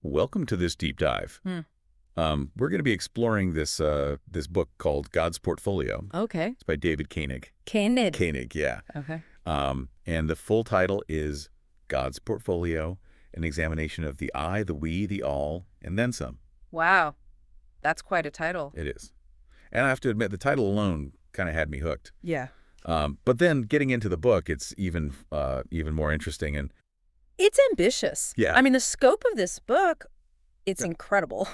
Welcome to this deep dive. Hmm. We're going to be exploring this book called God's Portfolio. Okay. It's by David Koenig. Koenig. Koenig, yeah. Okay. And the full title is God's Portfolio, an examination of the I, the we, the all, and then some. Wow. That's quite a title. It is. And I have to admit, the title alone kind of had me hooked. Yeah. But then getting into the book, it's even more interesting. And It's ambitious. Yeah. I mean, the scope of this book, it's incredible.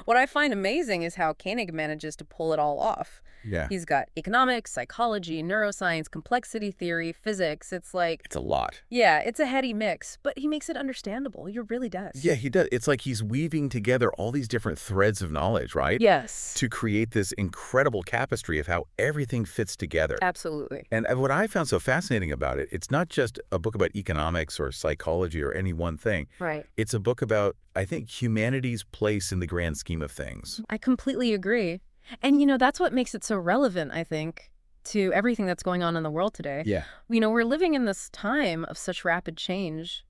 What I find amazing is how Koenig manages to pull it all off. yeah, He's got economics, psychology, neuroscience, complexity theory, physics. It's like, it's a lot. yeah, it's a heady mix, but he makes it understandable. He really does. Yeah, he does. It's like he's weaving together all these different threads of knowledge, right? Yes. To create this incredible tapestry of how everything fits together. Absolutely. And what I found so fascinating about it, it's not just a book about economics or psychology or any one thing. Right. It's a book about, I think, humanity's place in the grand scheme of things. I completely agree. And, that's what makes it so relevant, I think, to everything that's going on in the world today. Yeah. We're living in this time of such rapid change,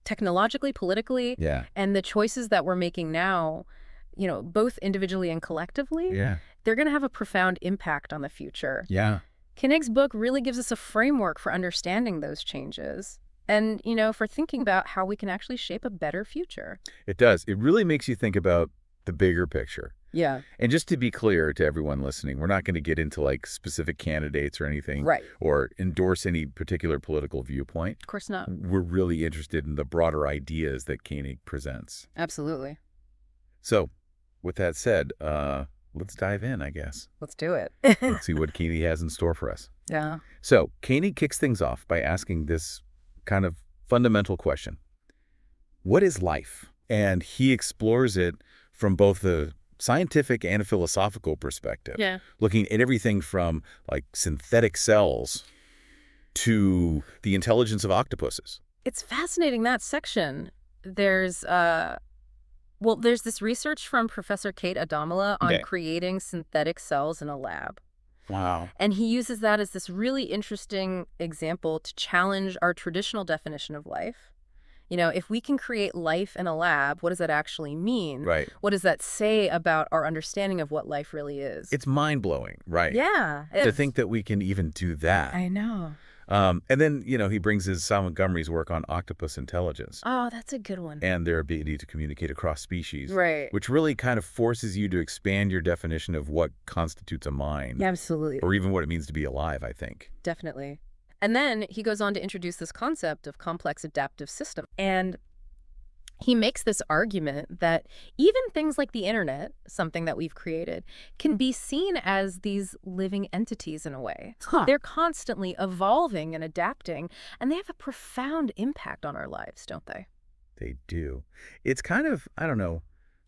technologically, politically, Yeah. and the choices that we're making now, both individually and collectively, Yeah. they're going to have a profound impact on the future. Yeah. Koenig's book really gives us a framework for understanding those changes and, for thinking about how we can actually shape a better future. It does. It really makes you think about the bigger picture. Yeah. And just to be clear to everyone listening, we're not going to get into like specific candidates or anything. Right. Or endorse any particular political viewpoint. Of course not. We're really interested in the broader ideas that Koenig presents. Absolutely. So, with that said, let's dive in, I guess. Let's do it. Let's see what Koenig has in store for us. Yeah. So, Koenig kicks things off by asking this kind of fundamental question. What is life? And he explores it from both the scientific and a philosophical perspective. Yeah. Looking at everything from like synthetic cells to the intelligence of octopuses. It's fascinating, that section. There's this research from Professor Kate Adamala on Okay. creating synthetic cells in a lab. Wow. And he uses that as this really interesting example to challenge our traditional definition of life. If we can create life in a lab, what does that actually mean? Right. What does that say about our understanding of what life really is? It's mind-blowing, right? Yeah. To think that we can even do that. I know. And then, he brings his Simon Montgomery's work on octopus intelligence Oh, that's a good one. and their ability to communicate across species, Right. which really kind of forces you to expand your definition of what constitutes a mind, Yeah, absolutely. or even what it means to be alive, I think. Definitely. And then he goes on to introduce this concept of complex adaptive system. And he makes this argument that even things like the internet, something that we've created, can be seen as these living entities in a way. Huh. They're constantly evolving and adapting, and they have a profound impact on our lives, don't they? They do. It's kind of, I don't know,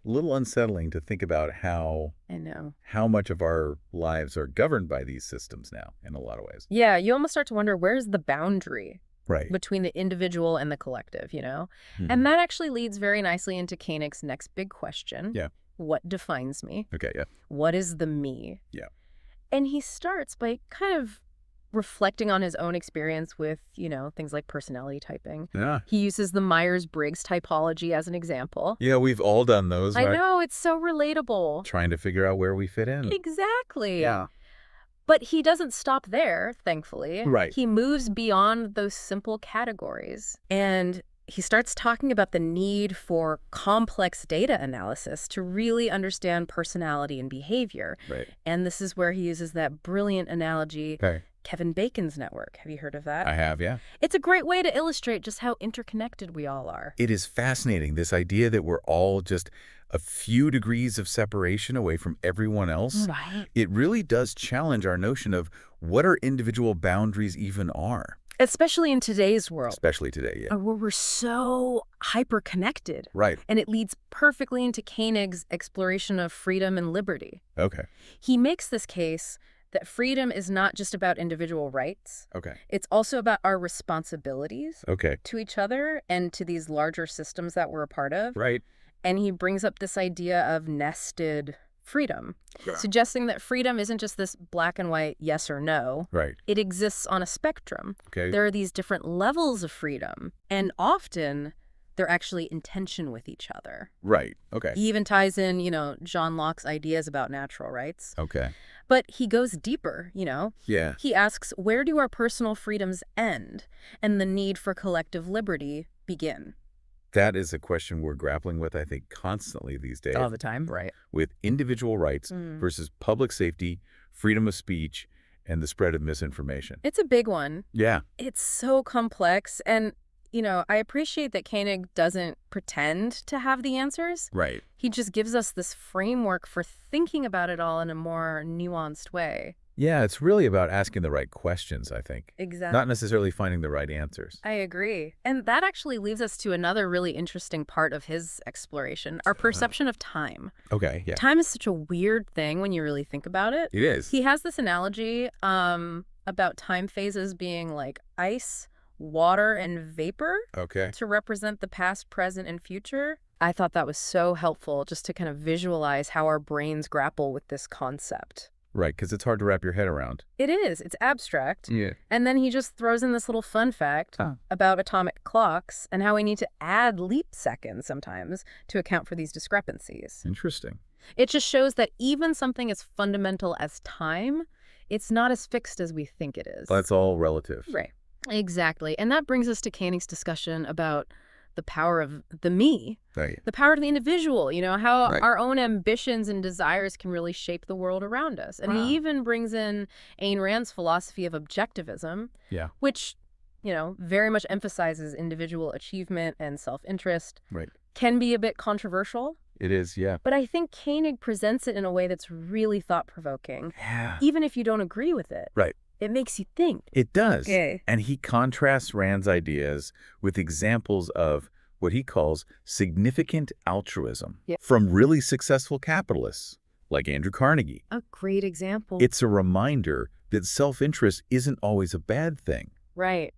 a little unsettling to think about how I know. much of our lives are governed by these systems now in a lot of ways. Yeah, you almost start to wonder, where's the boundary Right. between the individual and the collective, Mhm. And that actually leads very nicely into Koenig's next big question. Yeah. What defines me? Okay, yeah. What is the me? Yeah. And he starts by kind of reflecting on his own experience with, things like personality typing. Yeah. He uses the Myers-Briggs typology as an example. Yeah, we've all done those, I right? know, it's so relatable. Trying to figure out where we fit in. Exactly. But he doesn't stop there, thankfully. Right. He moves beyond those simple categories. And he starts talking about the need for complex data analysis to really understand personality and behavior. Right. And this is where he uses that brilliant analogy, Okay. Kevin Bacon's network. Have you heard of that? I have, yeah. It's a great way to illustrate just how interconnected we all are. It is fascinating, this idea that we're all just a few degrees of separation away from everyone else. Right. It really does challenge our notion of what our individual boundaries even are, Especially in today's world, especially today. Yeah. where we're so hyper-connected. Right. And it leads perfectly into Koenig's exploration of freedom and liberty. Okay. He makes this case that freedom is not just about individual rights. Okay. It's also about our responsibilities Okay. to each other and to these larger systems that we're a part of. Right. And he brings up this idea of nested freedom, Yeah. suggesting that freedom isn't just this black and white yes or no. Right. It exists on a spectrum. Okay. There are these different levels of freedom, and often they're actually in tension with each other. Right. Okay. He even ties in, John Locke's ideas about natural rights. Okay. But he goes deeper, Yeah. He asks, where do our personal freedoms end and the need for collective liberty begin? That is a question we're grappling with, I think, constantly these days. All the time, right. With individual rights versus public safety, freedom of speech, and the spread of misinformation. It's a big one. Yeah. It's so complex. And, I appreciate that Koenig doesn't pretend to have the answers. Right. He just gives us this framework for thinking about it all in a more nuanced way. Yeah, it's really about asking the right questions, I think. Exactly. Not necessarily finding the right answers. I agree. And that actually leads us to another really interesting part of his exploration, our perception of time. Okay, yeah. Time is such a weird thing when you really think about it. It is. He has this analogy about time phases being like ice, water, and vapor Okay. to represent the past, present, and future. I thought that was so helpful just to kind of visualize how our brains grapple with this concept. Right, because it's hard to wrap your head around. It is. It's abstract. Yeah. And then he just throws in this little fun fact about atomic clocks and how we need to add leap seconds sometimes to account for these discrepancies. Interesting. It just shows that even something as fundamental as time, it's not as fixed as we think it is. That's all relative. Right. Exactly. And that brings us to Koenig's discussion about the power of the me, Right. the power of the individual, how Right. our own ambitions and desires can really shape the world around us. And Wow. he even brings in Ayn Rand's philosophy of objectivism, Yeah. which, very much emphasizes individual achievement and self-interest. Right. Can be a bit controversial, It is, yeah. but I think Koenig presents it in a way that's really thought-provoking, Yeah. even if you don't agree with it. Right. It makes you think. It does. Okay. And he contrasts Rand's ideas with examples of what he calls significant altruism from really successful capitalists like Andrew Carnegie. A great example. It's a reminder that self-interest isn't always a bad thing, Right.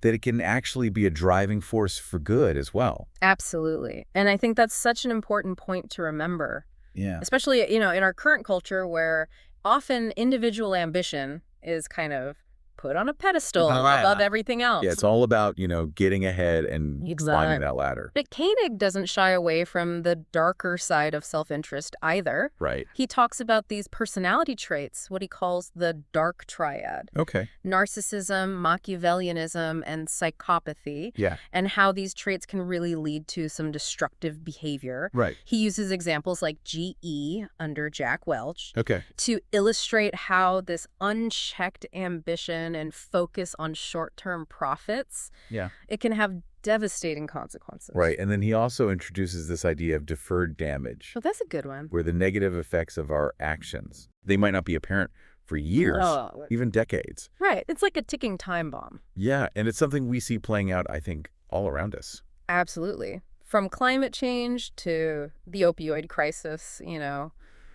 that it can actually be a driving force for good as well. Absolutely. And I think that's such an important point to remember, Yeah. especially, in our current culture where often individual ambition is kind of put on a pedestal above everything else. Yeah, it's all about, getting ahead and climbing that ladder. But Koenig doesn't shy away from the darker side of self-interest either. Right. He talks about these personality traits, what he calls the dark triad. Okay. Narcissism, Machiavellianism, and psychopathy. Yeah. And how these traits can really lead to some destructive behavior. Right. He uses examples like GE under Jack Welch Okay. to illustrate how this unchecked ambition and focus on short-term profits, Yeah. it can have devastating consequences. Right. And then he also introduces this idea of deferred damage, So that's a good one. where the negative effects of our actions, they might not be apparent for years, Oh. even decades. Right. It's like a ticking time bomb. Yeah. And it's something we see playing out, I think, all around us. Absolutely. From climate change to the opioid crisis,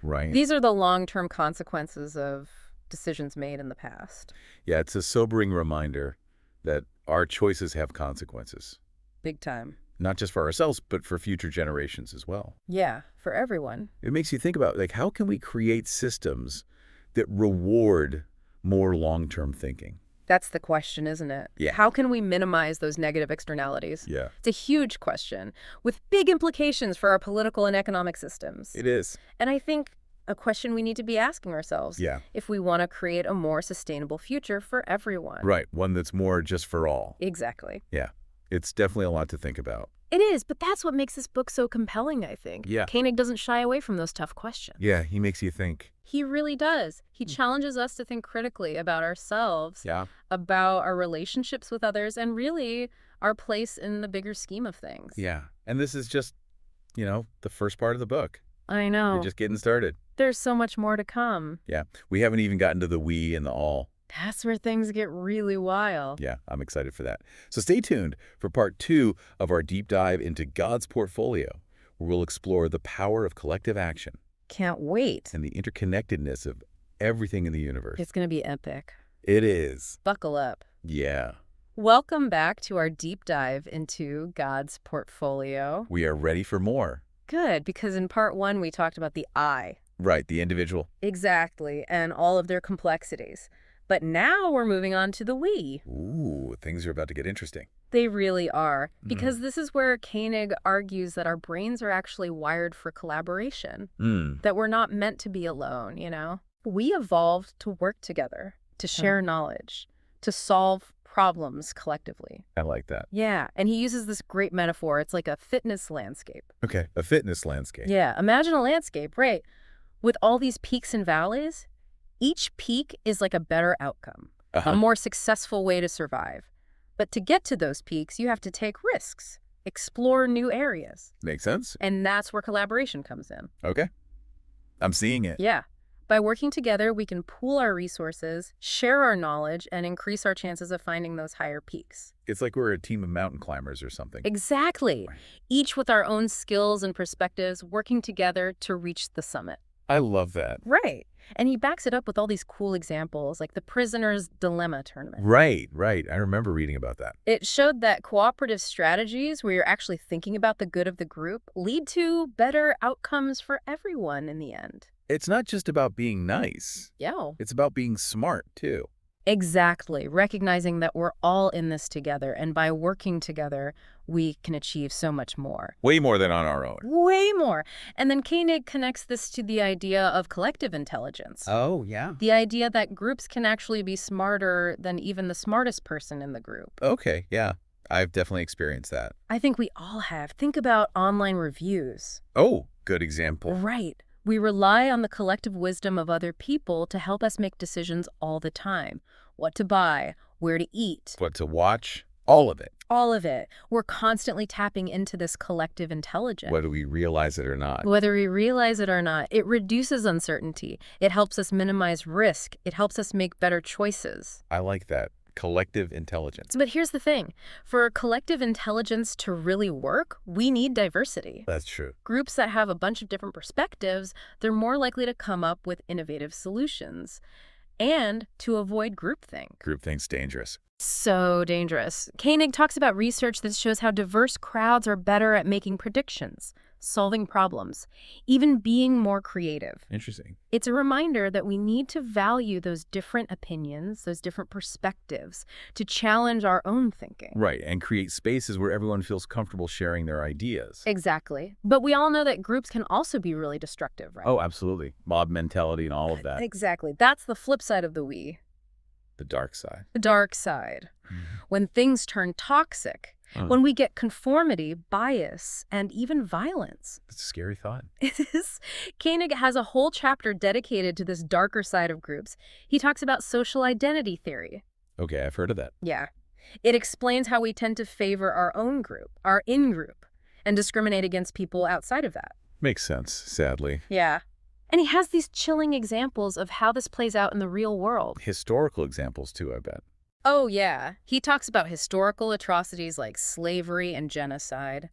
Right. These are the long-term consequences of decisions made in the past. Yeah. It's a sobering reminder that our choices have consequences, Big time. not just for ourselves, but for future generations as well. Yeah, for everyone. It makes you think about, how can we create systems that reward more long-term thinking? That's the question, isn't it? Yeah. How can we minimize those negative externalities? Yeah. It's a huge question with big implications for our political and economic systems. It is. And I think a question we need to be asking ourselves Yeah. if we want to create a more sustainable future for everyone. Right. One that's more just for all. Exactly. Yeah. It's definitely a lot to think about. It is, but that's what makes this book so compelling, I think. Yeah. Koenig doesn't shy away from those tough questions. Yeah. He makes you think. He really does. He challenges us to think critically about ourselves, Yeah. about our relationships with others, and really our place in the bigger scheme of things. Yeah. And this is just, the first part of the book. I know. You're just getting started. There's so much more to come. Yeah. We haven't even gotten to the we and the all. That's where things get really wild. Yeah, I'm excited for that. So stay tuned for part 2 of our deep dive into God's portfolio, where we'll explore the power of collective action Can't wait. and the interconnectedness of everything in the universe. It's going to be epic. It is. Buckle up. Yeah. Welcome back to our deep dive into God's portfolio. We are ready for more. Good, because in part 1 we talked about the I. Right, the individual. Exactly, and all of their complexities. But now we're moving on to the we. Ooh, things are about to get interesting. They really are, Mm. because this is where Koenig argues that our brains are actually wired for collaboration, Mm. that we're not meant to be alone, you know? We evolved to work together, to share knowledge, to solve problems collectively. I like that. Yeah, and he uses this great metaphor. It's like a fitness landscape. Okay, a fitness landscape. Yeah, imagine a landscape, right, with all these peaks and valleys. Each peak is like a better outcome, a Uh-huh. more successful way to survive. But to get to those peaks, you have to take risks, explore new areas. Makes sense. And that's where collaboration comes in. Okay. I'm seeing it. Yeah. By working together, we can pool our resources, share our knowledge, and increase our chances of finding those higher peaks. It's like we're a team of mountain climbers or something. Exactly. Each with our own skills and perspectives, working together to reach the summit. I love that. Right. And he backs it up with all these cool examples, like the Prisoner's Dilemma tournament. Right. I remember reading about that. It showed that cooperative strategies, where you're actually thinking about the good of the group, lead to better outcomes for everyone in the end. It's not just about being nice. Yeah. It's about being smart, too. Exactly. Recognizing that we're all in this together, and by working together, we can achieve so much more. Way more than on our own. Way more. And then Koenig connects this to the idea of collective intelligence. Oh, yeah. The idea that groups can actually be smarter than even the smartest person in the group. Okay, yeah. I've definitely experienced that. I think we all have. Think about online reviews. Oh, good example. Right. We rely on the collective wisdom of other people to help us make decisions all the time. What to buy, where to eat. What to watch, all of it. All of it. We're constantly tapping into this collective intelligence. Whether we realize it or not. Whether we realize it or not, it reduces uncertainty. It helps us minimize risk. It helps us make better choices. I like that. Collective intelligence. But here's the thing. For collective intelligence to really work, we need diversity. That's true. Groups that have a bunch of different perspectives, they're more likely to come up with innovative solutions and to avoid groupthink. Groupthink's dangerous. So dangerous. Koenig talks about research that shows how diverse crowds are better at making predictions, solving problems, even being more creative. Interesting. It's a reminder that we need to value those different opinions, those different perspectives, to challenge our own thinking. Right, and create spaces where everyone feels comfortable sharing their ideas. Exactly. But we all know that groups can also be really destructive, right? Oh, absolutely. Mob mentality and all of that. Exactly. That's the flip side of the we. The dark side. The dark side. When things turn toxic, when we get conformity, bias, and even violence. It's a scary thought. It is. Koenig has a whole chapter dedicated to this darker side of groups. He talks about social identity theory. Okay, I've heard of that. Yeah. It explains how we tend to favor our own group, our in-group, and discriminate against people outside of that. Makes sense, sadly. Yeah. And he has these chilling examples of how this plays out in the real world. Historical examples, too, I bet. Oh, yeah. He talks about historical atrocities like slavery and genocide.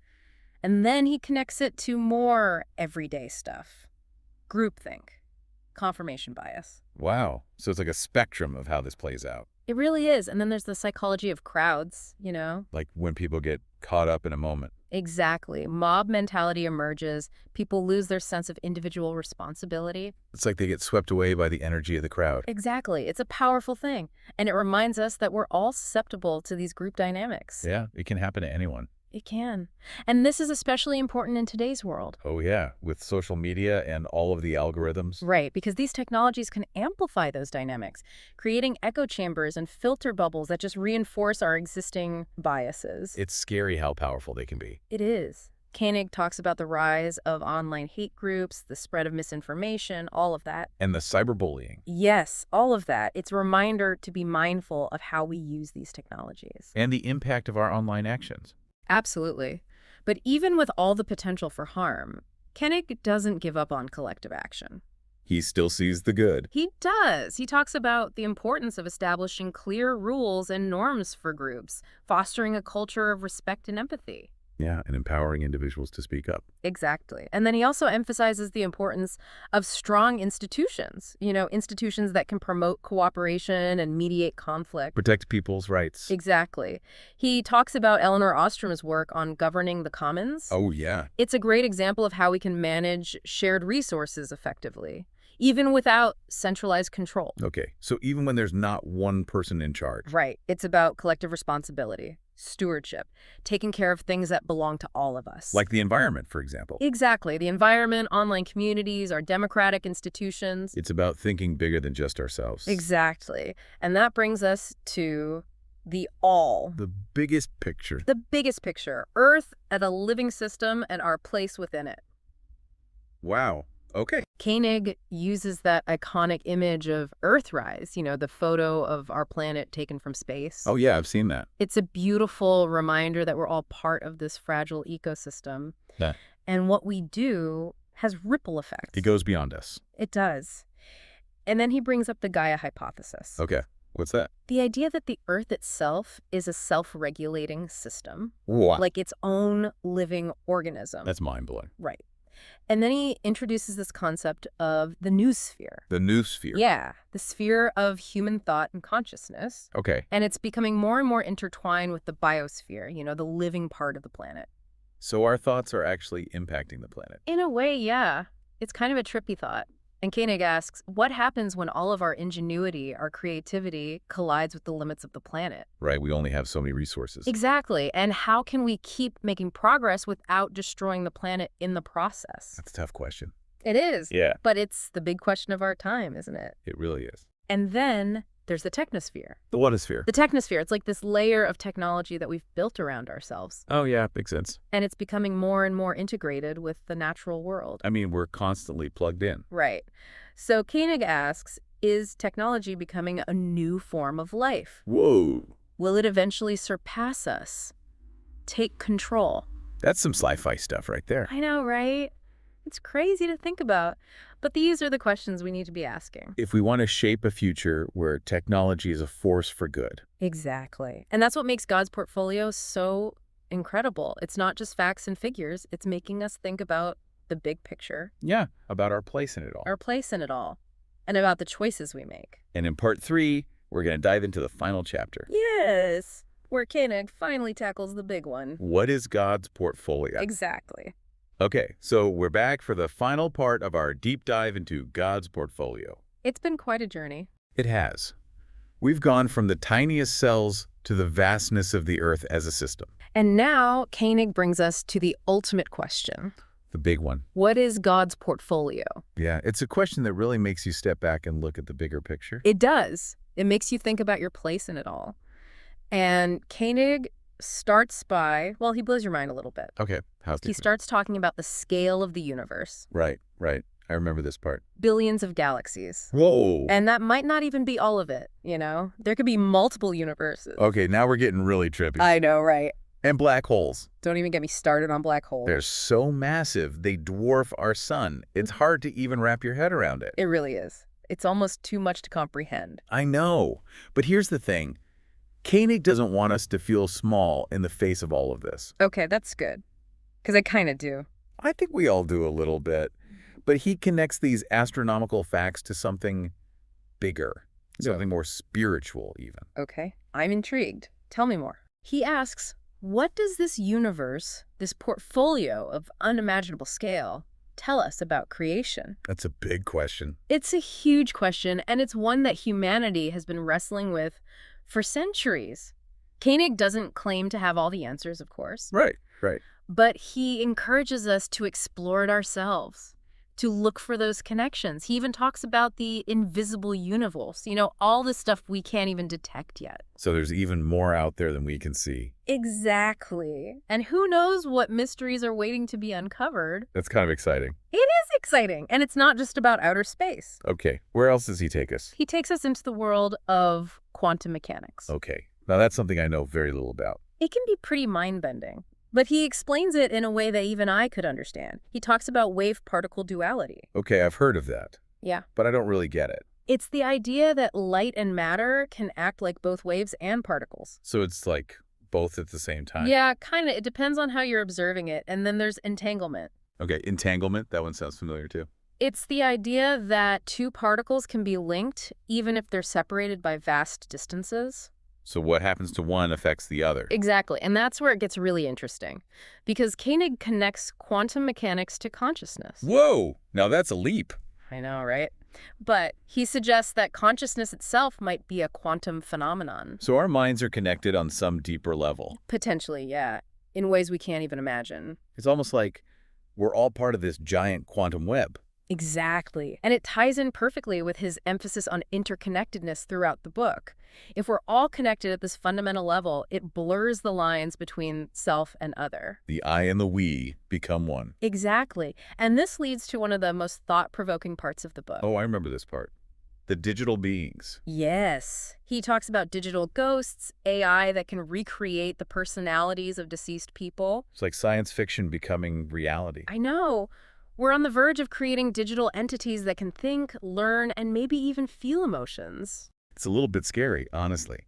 And then he connects it to more everyday stuff. Groupthink. Confirmation bias. Wow. So it's like a spectrum of how this plays out. It really is. And then there's the psychology of crowds, you know? Like when people get caught up in a moment. Exactly. Mob mentality emerges. People lose their sense of individual responsibility. It's like they get swept away by the energy of the crowd. Exactly. It's a powerful thing. And it reminds us that we're all susceptible to these group dynamics. Yeah, it can happen to anyone. It can. And this is especially important in today's world. Oh, yeah, with social media and all of the algorithms. Right, because these technologies can amplify those dynamics, creating echo chambers and filter bubbles that just reinforce our existing biases. It's scary how powerful they can be. It is. Koenig talks about the rise of online hate groups, the spread of misinformation, all of that. And the cyberbullying. Yes, all of that. It's a reminder to be mindful of how we use these technologies. And the impact of our online actions. Absolutely. But even with all the potential for harm, Koenig doesn't give up on collective action. He still sees the good. He does. He talks about the importance of establishing clear rules and norms for groups, fostering a culture of respect and empathy. Yeah, and empowering individuals to speak up. Exactly. And then he also emphasizes the importance of strong institutions, institutions that can promote cooperation and mediate conflict. Protect people's rights. Exactly. He talks about Elinor Ostrom's work on governing the commons. Oh, yeah. It's a great example of how we can manage shared resources effectively, even without centralized control. Okay, so even when there's not one person in charge. Right. It's about collective responsibility. Stewardship, taking care of things that belong to all of us. Like the environment, for example. Exactly. The environment, online communities, our democratic institutions. It's about thinking bigger than just ourselves. Exactly. And that brings us to the all. The biggest picture. The biggest picture. Earth as a living system and our place within it. Wow. Okay. Koenig uses that iconic image of Earthrise, the photo of our planet taken from space. Oh, yeah, I've seen that. It's a beautiful reminder that we're all part of this fragile ecosystem. Yeah. And what we do has ripple effects. It goes beyond us. It does. And then he brings up the Gaia hypothesis. Okay. What's that? The idea that the Earth itself is a self-regulating system. What? Like its own living organism. That's mind-blowing. Right. And then he introduces this concept of the noosphere. The noosphere. Yeah, the sphere of human thought and consciousness. Okay. And it's becoming more and more intertwined with the biosphere, the living part of the planet. So our thoughts are actually impacting the planet. In a way, yeah. It's kind of a trippy thought. And Koenig asks, what happens when all of our ingenuity, our creativity, collides with the limits of the planet? Right, we only have so many resources. Exactly. And how can we keep making progress without destroying the planet in the process? That's a tough question. It is. Yeah. But it's the big question of our time, isn't it? It really is. And then there's the technosphere. The whatosphere. The technosphere, it's like this layer of technology that we've built around ourselves. Oh, yeah, makes sense. And it's becoming more and more integrated with the natural world. I mean, we're constantly plugged in. Right. So Koenig asks, is technology becoming a new form of life? Whoa. Will it eventually surpass us? Take control? That's some sci-fi stuff right there. I know, right? It's crazy to think about. But these are the questions we need to be asking. If we want to shape a future where technology is a force for good. Exactly. And that's what makes God's portfolio so incredible. It's not just facts and figures. It's making us think about the big picture. Yeah, about our place in it all. Our place in it all. And about the choices we make. And in part 3, we're going to dive into the final chapter. Yes, where Koenig finally tackles the big one. What is God's portfolio? Exactly. Okay, so we're back for the final part of our deep dive into God's portfolio. It's been quite a journey. It has. We've gone from the tiniest cells to the vastness of the Earth as a system. And now Koenig brings us to the ultimate question. The big one. What is God's portfolio? Yeah, it's a question that really makes you step back and look at the bigger picture. It does. It makes you think about your place in it all. And Koenig starts by, well, he blows your mind a little bit. Okay, how's He starts talking about the scale of the universe. Right. I remember this part. Billions of galaxies. Whoa. And that might not even be all of it, There could be multiple universes. Okay, now we're getting really trippy. I know, right? And black holes. Don't even get me started on black holes. They're so massive, they dwarf our sun. It's hard to even wrap your head around it. It really is. It's almost too much to comprehend. I know. But here's the thing. Koenig doesn't want us to feel small in the face of all of this. Okay, that's good. Because I kind of do. I think we all do a little bit. But he connects these astronomical facts to something bigger, something more spiritual even. Okay, I'm intrigued. Tell me more. He asks, what does this universe, this portfolio of unimaginable scale, tell us about creation? That's a big question. It's a huge question, and it's one that humanity has been wrestling with for centuries. Koenig doesn't claim to have all the answers, of course. Right. But he encourages us to explore it ourselves, to look for those connections. He even talks about the invisible universe, all the stuff we can't even detect yet. So there's even more out there than we can see. Exactly. And who knows what mysteries are waiting to be uncovered. That's kind of exciting. It is exciting. And it's not just about outer space. Okay, where else does he take us? He takes us into the world of quantum mechanics. Okay, now that's something I know very little about. It can be pretty mind-bending. But he explains it in a way that even I could understand. He talks about wave-particle duality. Okay, I've heard of that. Yeah. But I don't really get it. It's the idea that light and matter can act like both waves and particles. So it's like both at the same time? Yeah, kind of. It depends on how you're observing it. And then there's entanglement. Okay, entanglement, that one sounds familiar too. It's the idea that two particles can be linked even if they're separated by vast distances. So what happens to one affects the other. Exactly. And that's where it gets really interesting. Because Koenig connects quantum mechanics to consciousness. Whoa! Now that's a leap. I know, right? But he suggests that consciousness itself might be a quantum phenomenon. So our minds are connected on some deeper level. Potentially, yeah, in ways we can't even imagine. It's almost like we're all part of this giant quantum web. Exactly. And it ties in perfectly with his emphasis on interconnectedness throughout the book. If we're all connected at this fundamental level, it blurs the lines between self and other. The I and the we become one. Exactly. And this leads to one of the most thought-provoking parts of the book. Oh, I remember this part. The digital beings. Yes. He talks about digital ghosts, AI that can recreate the personalities of deceased people. It's like science fiction becoming reality. I know. We're on the verge of creating digital entities that can think, learn, and maybe even feel emotions. It's a little bit scary, honestly,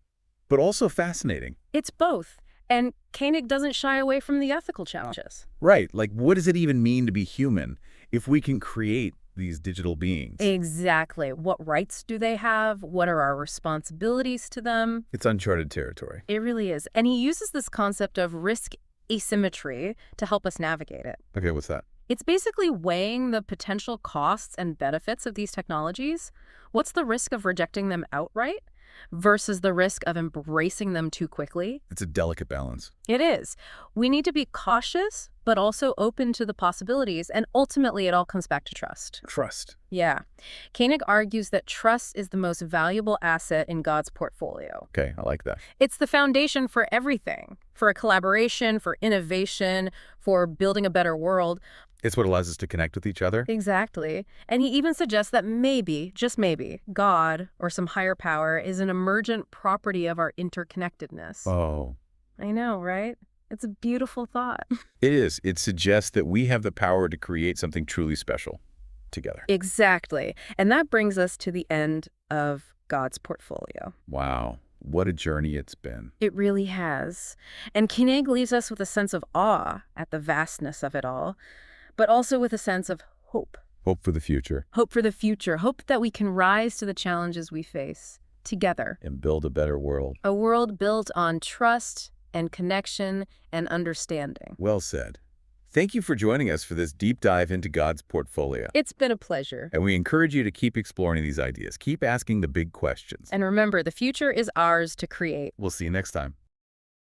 but also fascinating. It's both. And Koenig doesn't shy away from the ethical challenges. Right, like what does it even mean to be human if we can create these digital beings? Exactly. What rights do they have? What are our responsibilities to them? It's uncharted territory. It really is. And he uses this concept of risk asymmetry to help us navigate it. Okay, what's that? It's basically weighing the potential costs and benefits of these technologies. What's the risk of rejecting them outright versus the risk of embracing them too quickly? It's a delicate balance. It is. We need to be cautious, but also open to the possibilities, and ultimately it all comes back to trust. Trust. Yeah. Koenig argues that trust is the most valuable asset in God's portfolio. Okay, I like that. It's the foundation for everything, for a collaboration, for innovation, for building a better world. It's what allows us to connect with each other. Exactly. And he even suggests that maybe, just maybe, God or some higher power is an emergent property of our interconnectedness. Oh. I know, right? It's a beautiful thought. It is. It suggests that we have the power to create something truly special together. Exactly. And that brings us to the end of God's portfolio. Wow. What a journey it's been. It really has. And Koenig leaves us with a sense of awe at the vastness of it all, but also with a sense of hope. Hope for the future. Hope for the future. Hope that we can rise to the challenges we face together. And build a better world. A world built on trust and connection and understanding. Well said. Thank you for joining us for this deep dive into God's portfolio. It's been a pleasure. And we encourage you to keep exploring these ideas. Keep asking the big questions. And remember, the future is ours to create. We'll see you next time.